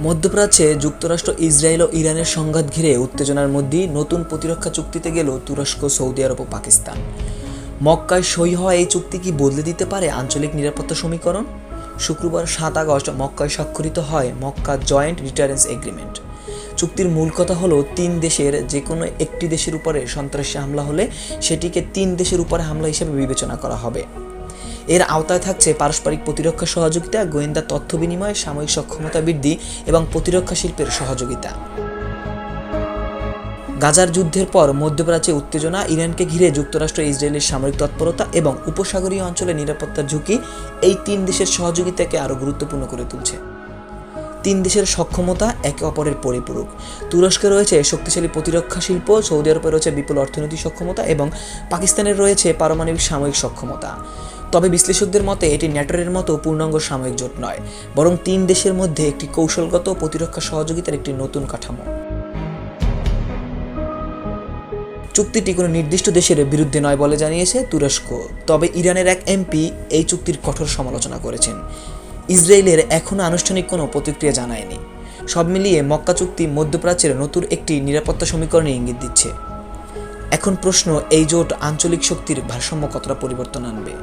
মধ্যপ্রাচ্যে যুক্তরাষ্ট্র, ইসরায়েল ও ইরানের সংঘাত ঘিরে উত্তেজনার মধ্যেই নতুন প্রতিরক্ষা চুক্তিতে গেল তুরস্ক, সৌদি আরব ও পাকিস্তান। মক্কায় সই হওয়া এই চুক্তি কি বদলে দিতে পারে আঞ্চলিক নিরাপত্তা সমীকরণ? শুক্রবার 7 আগস্ট মক্কায় স্বাক্ষরিত হয় মক্কা জয়েন্ট ডিটারেন্স এগ্রিমেন্ট। চুক্তির মূল কথা হলো 3 দেশের যে কোনো একটি দেশের উপরে সন্ত্রাসী হামলা হলে সেটিকে 3 দেশের উপরে হামলা হিসেবে বিবেচনা করা হবে। এর আওতায় থাকছে পারস্পরিক প্রতিরক্ষা সহযোগিতা, গোয়েন্দা তথ্য বিনিময়, সামরিক সক্ষমতা বৃদ্ধি এবং প্রতিরক্ষা শিল্পের সহযোগিতা। গাজার যুদ্ধের পর মধ্যপ্রাচ্যে উত্তেজনা, ইরানকে ঘিরে যুক্তরাষ্ট্র ইসরায়েলের সামরিক তৎপরতা এবং উপসাগরীয় অঞ্চলে নিরাপত্তার ঝুঁকি এই 3 দেশের সহযোগিতাকে আরও গুরুত্বপূর্ণ করে তুলছে। 3 দেশের সক্ষমতা একে অপরের পরিপূরক। তুরস্কে রয়েছে শক্তিশালী প্রতিরক্ষা শিল্প, সৌদি আরবে রয়েছে বিপুল অর্থনৈতিক সক্ষমতা এবং পাকিস্তানের রয়েছে পারমাণবিক সামরিক সক্ষমতা। তবে বিশ্লেষকদের মতে এটি ন্যাটোর মতো পূর্ণাঙ্গ সামরিক জোট নয়, বরং 3 দেশের মধ্যে একটি কৌশলগত প্রতিরক্ষা সহযোগিতার একটি নতুন কাঠামো। চুক্তিটি কোনো নির্দিষ্ট দেশের বিরুদ্ধে নয় বলে জানিয়েছে তুরস্ক। তবে ইরানের এক এমপি এই চুক্তির কঠোর সমালোচনা করেছেন। ইসরায়েলের এখনও আনুষ্ঠানিক কোনো প্রতিক্রিয়া জানায়নি। সব মিলিয়ে মক্কা চুক্তি মধ্যপ্রাচ্যের নতুন একটি নিরাপত্তা সমীকরণে ইঙ্গিত দিচ্ছে। এখন প্রশ্ন, এই জোট আঞ্চলিক শক্তির ভারসাম্য কতটা পরিবর্তন আনবে?